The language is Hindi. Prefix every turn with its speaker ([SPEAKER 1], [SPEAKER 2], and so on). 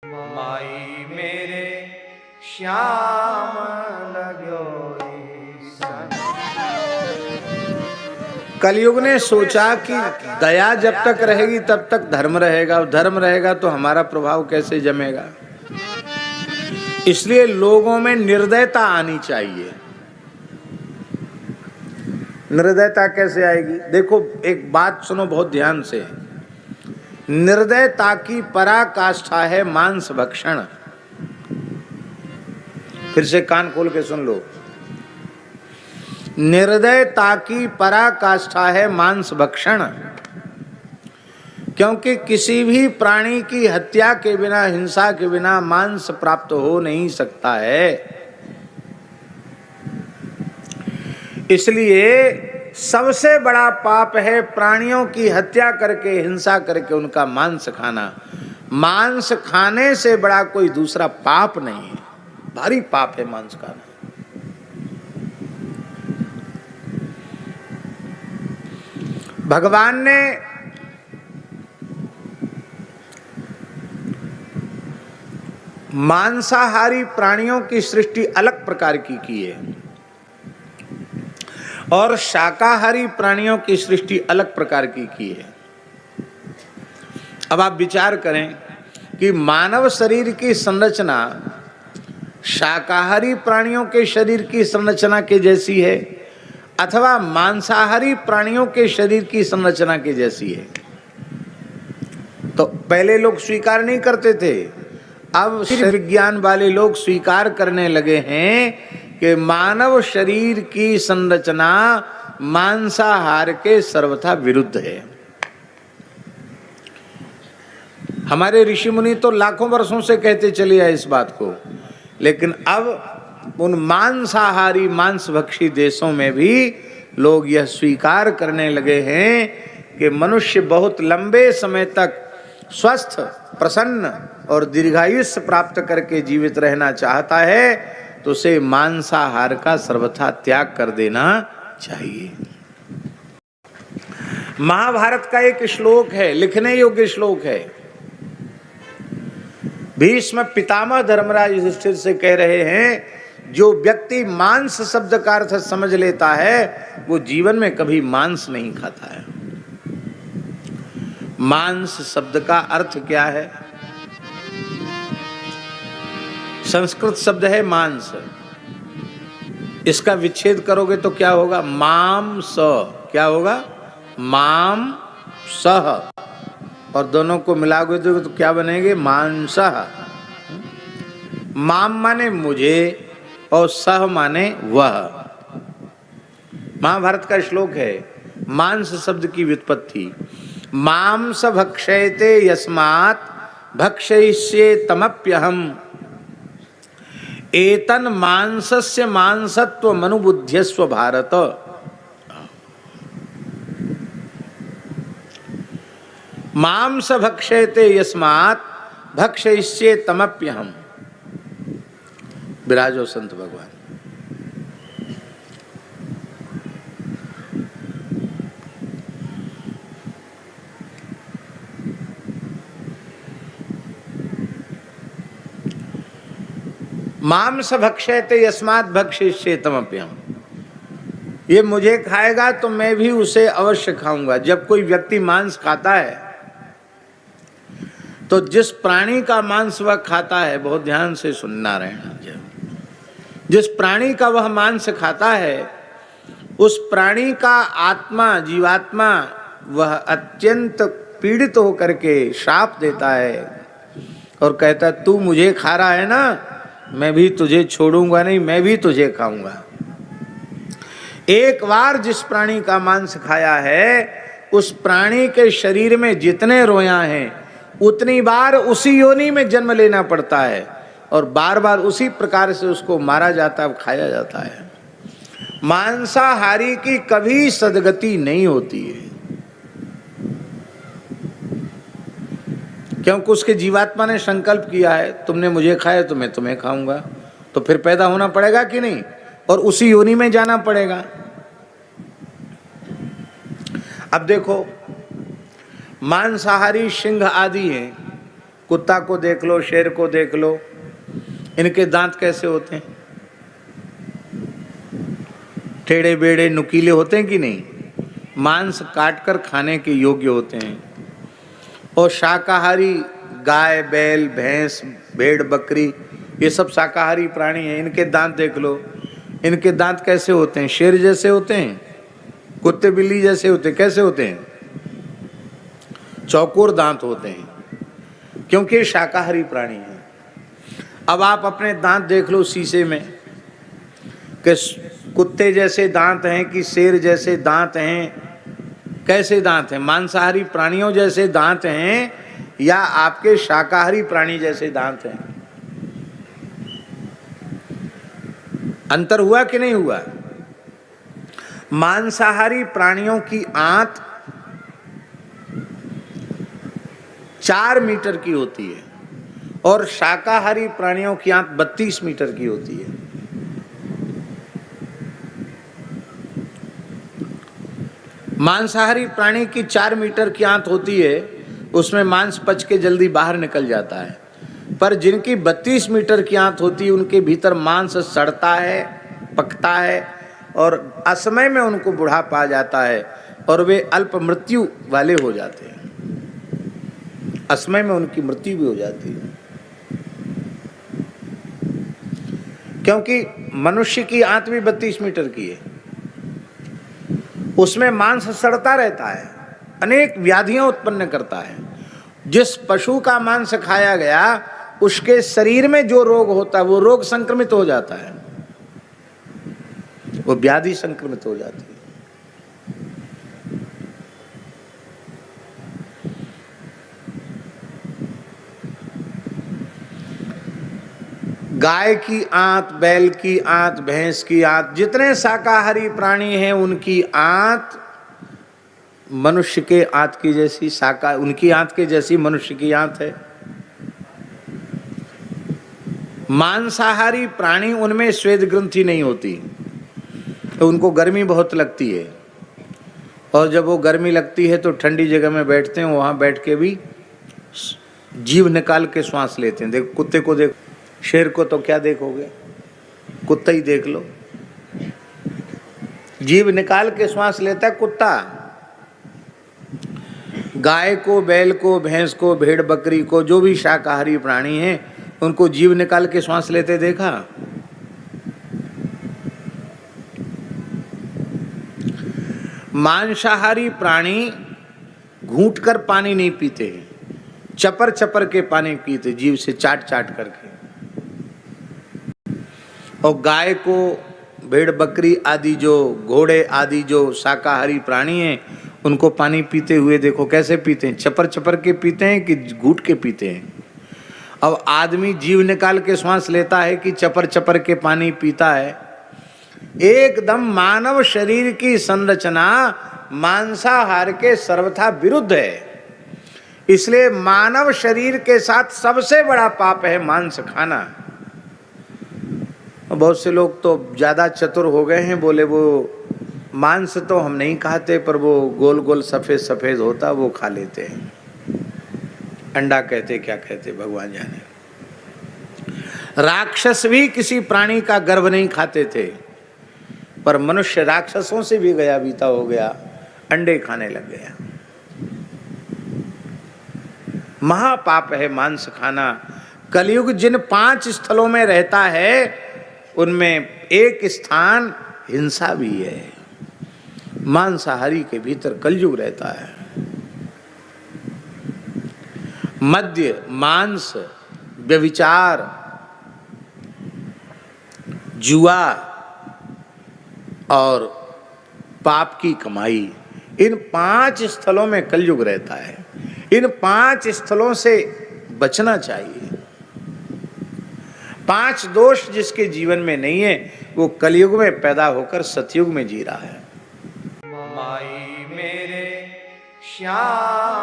[SPEAKER 1] माई मेरे श्याम लगो सन।
[SPEAKER 2] कलयुग ने सोचा कि दया जब तक रहेगी तब तक धर्म रहेगा, और धर्म रहेगा तो हमारा प्रभाव कैसे जमेगा। इसलिए लोगों में निर्दयता आनी चाहिए। निर्दयता कैसे आएगी? देखो, एक बात सुनो बहुत ध्यान से। निर्दयता की पराकाष्ठा है मांस भक्षण। फिर से कान खोल के सुन लो। निर्दयता की पराकाष्ठा है मांस भक्षण, क्योंकि किसी भी प्राणी की हत्या के बिना, हिंसा के बिना मांस प्राप्त हो नहीं सकता है। इसलिए सबसे बड़ा पाप है प्राणियों की हत्या करके, हिंसा करके उनका मांस खाना। मांस खाने से बड़ा कोई दूसरा पाप नहीं है। भारी पाप है मांस खाना। भगवान ने मांसाहारी प्राणियों की सृष्टि अलग प्रकार की है, और शाकाहारी प्राणियों की सृष्टि अलग प्रकार की है। अब आप विचार करें कि मानव शरीर की संरचना शाकाहारी प्राणियों के शरीर की संरचना के जैसी है अथवा मांसाहारी प्राणियों के शरीर की संरचना के जैसी है। तो पहले लोग स्वीकार नहीं करते थे, अब विज्ञान वाले लोग स्वीकार करने लगे हैं कि मानव शरीर की संरचना मांसाहार के सर्वथा विरुद्ध है। हमारे ऋषि मुनि तो लाखों वर्षों से कहते चले आए इस बात को, लेकिन अब उन मांसाहारी मांसभक्षी देशों में भी लोग यह स्वीकार करने लगे हैं कि मनुष्य बहुत लंबे समय तक स्वस्थ, प्रसन्न और दीर्घायुष्य प्राप्त करके जीवित रहना चाहता है, तो उसे मांसाहार का सर्वथा त्याग कर देना चाहिए। महाभारत का एक श्लोक है, लिखने योग्य श्लोक है। भीष्म पितामह धर्मराज युधिष्ठिर से कह रहे हैं, जो व्यक्ति मांस शब्द का अर्थ समझ लेता है वो जीवन में कभी मांस नहीं खाता है। मांस शब्द का अर्थ क्या है? संस्कृत शब्द है मांस। इसका विच्छेद करोगे तो क्या होगा? माम स। क्या होगा? माम सह। और दोनों को मिलाओगे तो क्या बनेंगे? मांसः। माम माने मुझे और सह माने वह। महाभारत का श्लोक है। मांस शब्द की व्युत्पत्ति, मांस भक्षयते यस्मात् भक्षयिष्ये तमप्यहम् एतन मांसस्य मांसत्व मनुबुध्यस्व भारत। मांस भक्षयते यस्मात् भक्षयिष्ये तमप्यहम्। विराजो संत भगवान। मांस भक्षयते यस्मात् भक्षयिष्ये तमप्यहम्। ये मुझे खाएगा तो मैं भी उसे अवश्य खाऊंगा। जब कोई व्यक्ति मांस खाता है तो जिस प्राणी का मांस वह खाता है, बहुत ध्यान से सुनना रहना, जिस प्राणी का वह मांस खाता है उस प्राणी का आत्मा, जीवात्मा, वह अत्यंत पीड़ित होकर के श्राप देता है और कहता है, तू मुझे खा रहा है ना, मैं भी तुझे छोड़ूंगा नहीं, मैं भी तुझे खाऊंगा। एक बार जिस प्राणी का मांस खाया है उस प्राणी के शरीर में जितने रोयां हैं उतनी बार उसी योनि में जन्म लेना पड़ता है और बार बार उसी प्रकार से उसको मारा जाता है, खाया जाता है। मांसाहारी की कभी सदगति नहीं होती है, क्योंकि उसके जीवात्मा ने संकल्प किया है, तुमने मुझे खाया तो मैं तुम्हें खाऊंगा। तो फिर पैदा होना पड़ेगा कि नहीं, और उसी योनि में जाना पड़ेगा। अब देखो, मांसाहारी सिंह आदि हैं, कुत्ता को देख लो, शेर को देख लो, इनके दांत कैसे होते हैं? टेढ़े बेड़े नुकीले होते हैं कि नहीं? मांस काटकर खाने के योग्य होते हैं। और शाकाहारी गाय, बैल, भैंस, भेड़, बकरी, ये सब शाकाहारी प्राणी हैं। इनके दांत देख लो, इनके दांत कैसे होते हैं? शेर जैसे होते हैं, कुत्ते बिल्ली जैसे होते हैं? कैसे होते हैं? चौकोर दांत होते हैं, क्योंकि ये शाकाहारी प्राणी हैं। अब आप अपने दांत देख लो शीशे में, कि कुत्ते जैसे दांत हैं कि शेर जैसे दांत हैं? कैसे दांत हैं? मांसाहारी प्राणियों जैसे दांत हैं या आपके शाकाहारी प्राणी जैसे दांत हैं? अंतर हुआ कि नहीं हुआ? मांसाहारी प्राणियों की आंत 4 मीटर की होती है और शाकाहारी प्राणियों की आंत 32 मीटर की होती है। मांसाहारी प्राणी की 4 मीटर की आंत होती है, उसमें मांस पच के जल्दी बाहर निकल जाता है। पर जिनकी 32 मीटर की आंत होती है, उनके भीतर मांस सड़ता है, पकता है और असमय में उनको बुढ़ापा आ जाता है और वे अल्प मृत्यु वाले हो जाते हैं। असमय में उनकी मृत्यु भी हो जाती है, क्योंकि मनुष्य की आंत भी 32 मीटर की है। उसमें मांस सड़ता रहता है, अनेक व्याधियां उत्पन्न करता है। जिस पशु का मांस खाया गया, उसके शरीर में जो रोग होता है वो रोग संक्रमित हो जाता है, वो व्याधि संक्रमित हो जाती है। गाय की आंत, बैल की आंत, भैंस की आंत, जितने शाकाहारी प्राणी हैं उनकी आंत मनुष्य के आंत की जैसी, उनकी आंत के जैसी मनुष्य की आंत है। मांसाहारी प्राणी, उनमें श्वेत ग्रंथि नहीं होती, तो उनको गर्मी बहुत लगती है और जब वो गर्मी लगती है तो ठंडी जगह में बैठते हैं, वहां बैठ के भी जीव निकाल के श्वास लेते हैं। देखो कुत्ते को देखो, शेर को तो क्या देखोगे, कुत्ता ही देख लो, जीव निकाल के श्वास लेता है कुत्ता। गाय को, बैल को, भैंस को, भेड़ बकरी को, जो भी शाकाहारी प्राणी हैं, उनको जीव निकाल के श्वास लेते देखा? मांसाहारी प्राणी घूंट कर पानी नहीं पीते हैं, चपर चपर के पानी पीते, जीव से चाट चाट करके। और गाय को, भेड़ बकरी आदि, जो घोड़े आदि जो शाकाहारी प्राणी हैं, उनको पानी पीते हुए देखो कैसे पीते हैं? चपर चपर के पीते हैं कि घूंट के पीते हैं? अब आदमी जीव निकाल के श्वास लेता है कि चपर चपर के पानी पीता है? एकदम मानव शरीर की संरचना मांसाहार के सर्वथा विरुद्ध है। इसलिए मानव शरीर के साथ सबसे बड़ा पाप है मांस खाना। बहुत से लोग तो ज्यादा चतुर हो गए हैं, बोले वो मांस तो हम नहीं खाते, पर वो गोल गोल सफेद सफेद होता वो खा लेते हैं। अंडा कहते, क्या कहते भगवान जाने। राक्षस भी किसी प्राणी का गर्भ नहीं खाते थे, पर मनुष्य राक्षसों से भी गया बीता हो गया, अंडे खाने लग गया। महापाप है मांस खाना। कलयुग जिन 5 स्थलों में रहता है, उनमें एक स्थान हिंसा भी है। मांसाहारी के भीतर कलयुग रहता है। मद्य, मांस, व्यभिचार, जुआ और पाप की कमाई, इन 5 स्थलों में कलयुग रहता है। इन 5 स्थलों से बचना चाहिए। 5 दोष जिसके जीवन में नहीं है, वो कलयुग में पैदा होकर सतयुग में जी रहा है।
[SPEAKER 1] माई मेरे श्याम